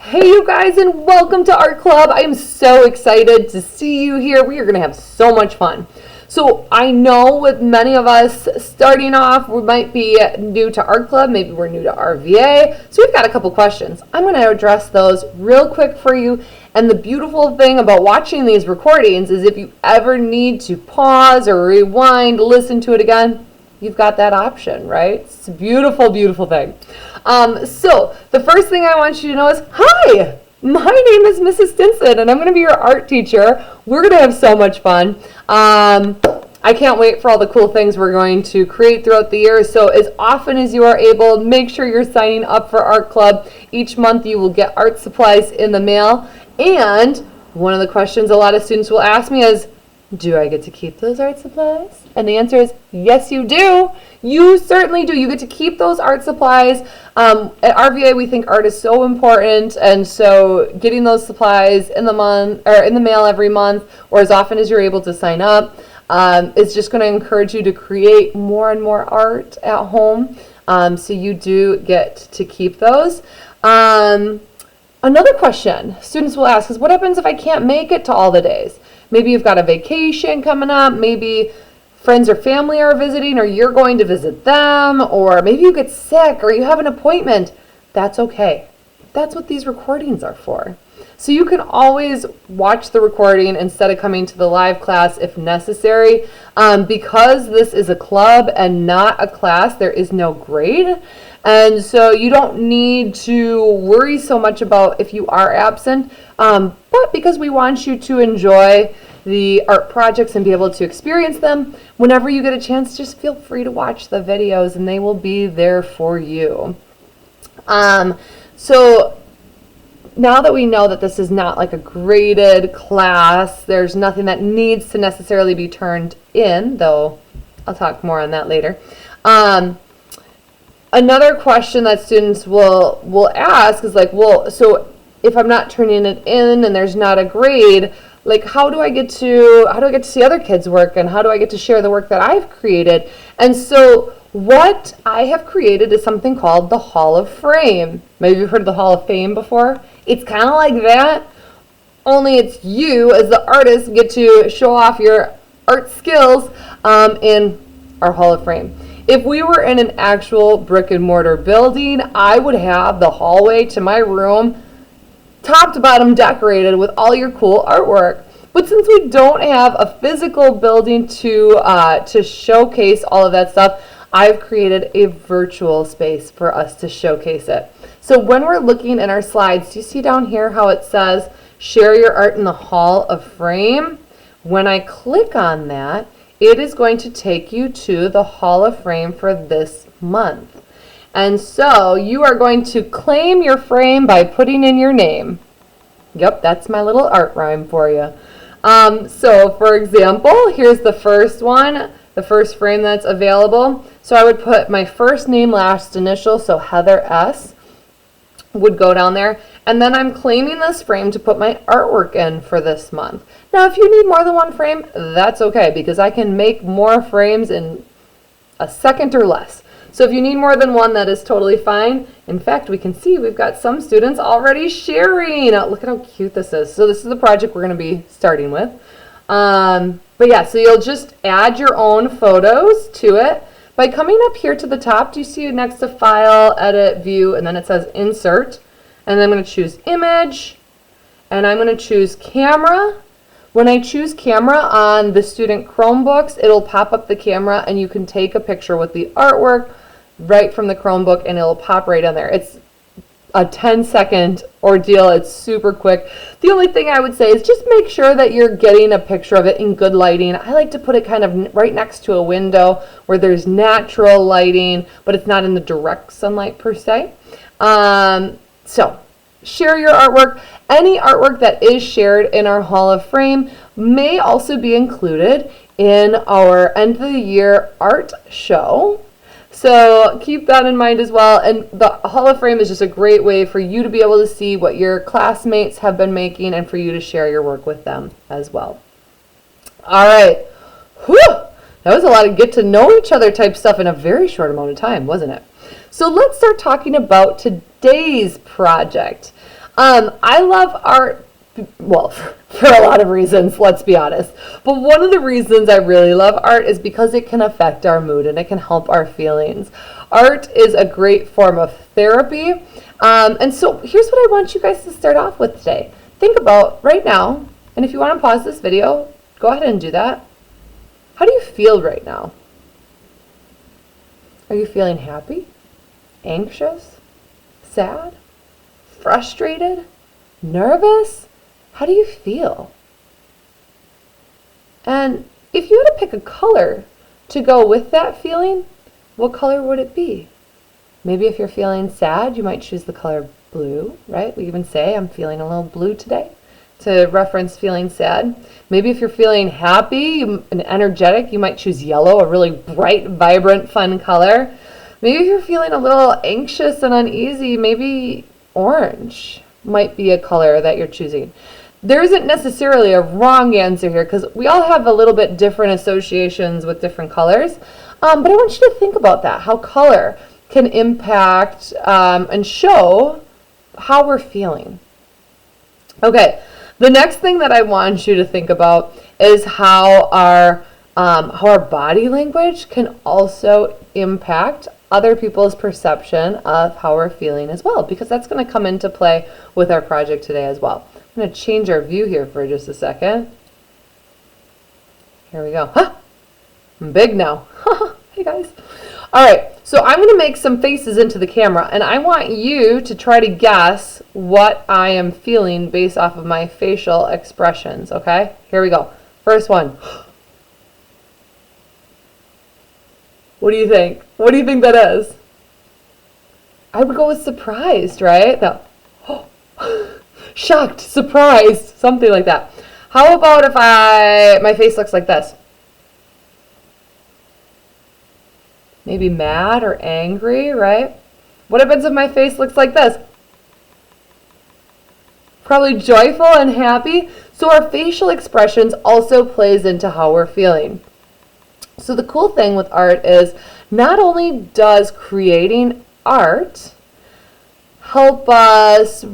Hey you guys, and welcome to Art Club. I am so excited to see you here. We are going to have so much fun. So I know with many of us starting off, we might be new to Art Club, maybe we're new to RVA. So we've got a couple questions. I'm going to address those real quick for you. And the beautiful thing about watching these recordings is if you ever need to pause or rewind, listen to it again, you've got that option, right? It's a beautiful, beautiful thing. So the first thing I want you to know is, hi, my name is Mrs. Stinson, and I'm going to be your art teacher. We're going to have so much fun. I can't wait for all the cool things we're going to create throughout the year. So as often as you are able, make sure you're signing up for Art Club. Each month you will get art supplies in the mail. And one of the questions a lot of students will ask me is, do I get to keep those art supplies? And the answer is, yes, you do. You certainly do. You get to keep those art supplies. At RVA, we think art is so important, and so getting those supplies in the month or in the mail every month, or as often as you're able to sign up, is just going to encourage you to create more and more art at home. So you do get to keep those. Another question students will ask is, what happens if I can't make it to all the days? Maybe you've got a vacation coming up, maybe friends or family are visiting, or you're going to visit them, or maybe you get sick or you have an appointment. That's okay. That's what these recordings are for. So you can always watch the recording instead of coming to the live class if necessary. Because this is a club and not a class, there is no grade. And so you don't need to worry so much about if you are absent. But because we want you to enjoy the art projects and be able to experience them, whenever you get a chance, just feel free to watch the videos and they will be there for you. So now that we know that this is not like a graded class, there's nothing that needs to necessarily be turned in, though I'll talk more on that later. Another question that students will ask is like, well, so if I'm not turning it in and there's not a grade, like how do I get to see other kids' work, and how do I get to share the work that I've created? And so what I have created is something called the Hall of Fame. Maybe you've heard of the Hall of Fame before. It's kind of like that, only it's you as the artist get to show off your art skills in our Hall of Fame. If we were in an actual brick and mortar building, I would have the hallway to my room top to bottom decorated with all your cool artwork. But since we don't have a physical building to showcase all of that stuff, I've created a virtual space for us to showcase it. So when we're looking in our slides, do you see down here how it says share your art in the Hall of Fame? When I click on that, it is going to take you to the Hall of Fame for this month. And so you are going to claim your frame by putting in your name. Yep, that's my little art rhyme for you. So for example, here's the first one, the first frame that's available. So I would put my first name, last initial, so Heather S. would go down there. And then I'm claiming this frame to put my artwork in for this month. Now, if you need more than one frame, that's okay, because I can make more frames in a second or less. So if you need more than one, that is totally fine. In fact, we can see we've got some students already sharing. Look at how cute this is. So this is the project we're going to be starting with. But yeah, so you'll just add your own photos to it. By coming up here to the top, do you see next to File, Edit, View, and then it says Insert. And then I'm going to choose Image, and I'm going to choose Camera. When I choose camera on the student Chromebooks, it'll pop up the camera and you can take a picture with the artwork right from the Chromebook and it'll pop right on there. It's a 10-second ordeal. It's super quick. The only thing I would say is just make sure that you're getting a picture of it in good lighting. I like to put it kind of right next to a window where there's natural lighting, but it's not in the direct sunlight per se. So share your artwork. Any artwork that is shared in our Hall of Fame may also be included in our end of the year art show. So keep that in mind as well. And the Hall of Fame is just a great way for you to be able to see what your classmates have been making and for you to share your work with them as well. All right. Whew! That was a lot of get to know each other type stuff in a very short amount of time, wasn't it? So let's start talking about today's project. I love art, well, for a lot of reasons, let's be honest. But one of the reasons I really love art is because it can affect our mood and it can help our feelings. Art is a great form of therapy. And so here's what I want you guys to start off with today. Think about right now, and if you want to pause this video, go ahead and do that. How do you feel right now? Are you feeling happy, anxious, sad, frustrated, nervous? How do you feel? And if you had to pick a color to go with that feeling, what color would it be? Maybe if you're feeling sad, you might choose the color blue, right? We even say, I'm feeling a little blue today, to reference feeling sad. Maybe if you're feeling happy and energetic, you might choose yellow, a really bright, vibrant, fun color. Maybe if you're feeling a little anxious and uneasy, maybe orange might be a color that you're choosing. There isn't necessarily a wrong answer here because we all have a little bit different associations with different colors. But I want you to think about that, how color can impact and show how we're feeling. Okay, the next thing that I want you to think about is how our body language can also impact other people's perception of how we're feeling as well, because that's going to come into play with our project today as well. I'm going to change our view here for just a second. Here we go. Huh? I'm big now. Hey guys. All right, so I'm going to make some faces into the camera, and I want you to try to guess what I am feeling based off of my facial expressions, okay? Here we go. First one. What do you think? What do you think that is? I would go with surprised, right? No. Shocked, surprised, something like that. How about if my face looks like this? Maybe mad or angry, right? What happens if my face looks like this? Probably joyful and happy. So our facial expressions also plays into how we're feeling. So the cool thing with art is not only does creating art help us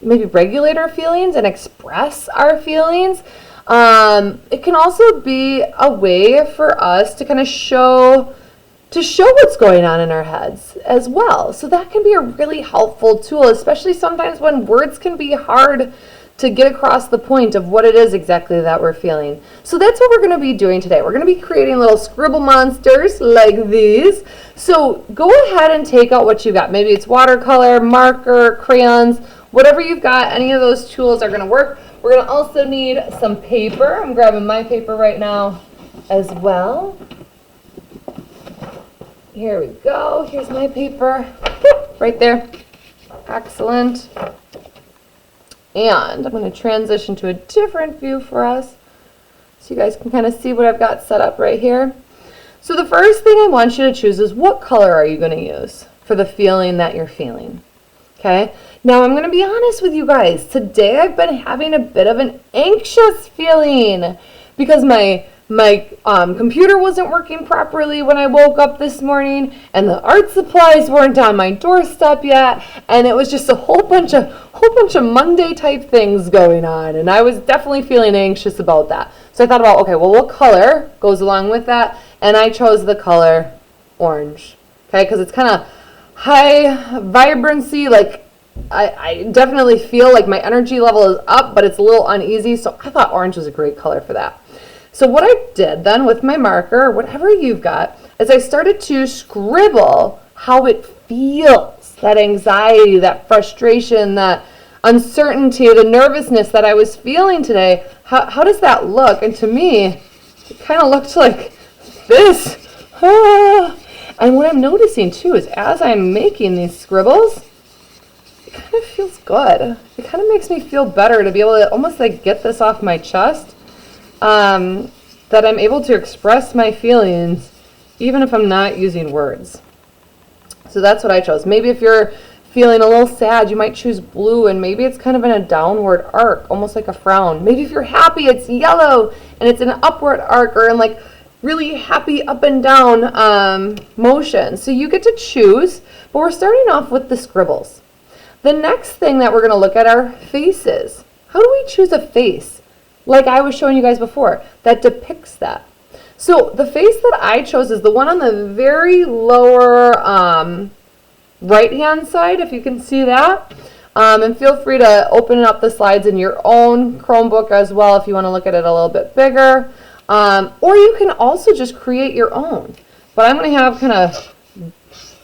maybe regulate our feelings and express our feelings, it can also be a way for us to kind of show what's going on in our heads as well. So that can be a really helpful tool, especially sometimes when words can be hard to get across the point of what it is exactly that we're feeling. So that's what we're going to be doing today. We're going to be creating little scribble monsters like these. So go ahead and take out what you got. Maybe it's watercolor, marker, crayons, whatever you've got. Any of those tools are going to work. We're going to also need some paper. I'm grabbing my paper right now as well. Here we go. Here's my paper. Right there. Excellent. And I'm going to transition to a different view for us so you guys can kind of see what I've got set up right here. So the first thing I want you to choose is what color are you going to use for the feeling that you're feeling. Okay? Now I'm going to be honest with you guys. Today I've been having a bit of an anxious feeling because my computer wasn't working properly when I woke up this morning, and the art supplies weren't on my doorstep yet, and it was just a whole bunch of Monday type things going on, and I was definitely feeling anxious about that. So I thought about, okay, well, what color goes along with that? And I chose the color orange, okay, because it's kind of high vibrancy, like I definitely feel like my energy level is up, but it's a little uneasy, so I thought orange was a great color for that. So what I did then with my marker, or whatever you've got, is I started to scribble how it feels, that anxiety, that frustration, that uncertainty, the nervousness that I was feeling today. How does that look? And to me, it kind of looked like this. And what I'm noticing too is as I'm making these scribbles, it kind of feels good. It kind of makes me feel better to be able to almost like get this off my chest. That I'm able to express my feelings even if I'm not using words. So that's what I chose. Maybe if you're feeling a little sad, you might choose blue, and maybe it's kind of in a downward arc, almost like a frown. Maybe if you're happy, it's yellow and it's an upward arc, or in like really happy up and down motion. So you get to choose, but we're starting off with the scribbles. The next thing that we're going to look at are faces. How do we choose a face, like I was showing you guys before, that depicts that? So the face that I chose is the one on the very lower right-hand side, if you can see that. And feel free to open up the slides in your own Chromebook as well if you want to look at it a little bit bigger. Or you can also just create your own. But I'm going to have kind of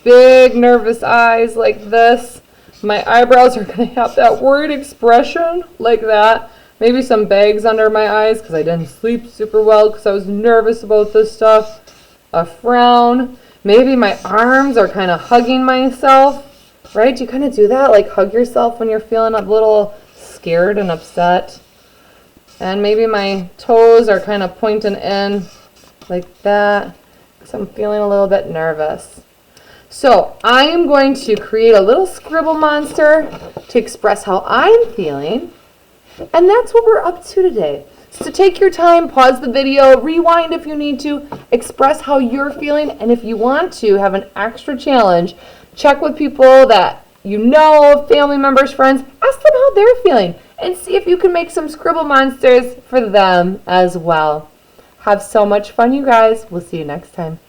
big nervous eyes like this. My eyebrows are going to have that worried expression like that. Maybe some bags under my eyes because I didn't sleep super well because I was nervous about this stuff. A frown. Maybe my arms are kind of hugging myself. Right? You kind of do that, like hug yourself when you're feeling a little scared and upset. And maybe my toes are kind of pointing in like that because I'm feeling a little bit nervous. So I am going to create a little scribble monster to express how I'm feeling. And that's what we're up to today. So take your time, pause the video, rewind if you need to, express how you're feeling. And if you want to have an extra challenge, check with people that you know, family members, friends. Ask them how they're feeling and see if you can make some scribble monsters for them as well. Have so much fun, you guys. We'll see you next time.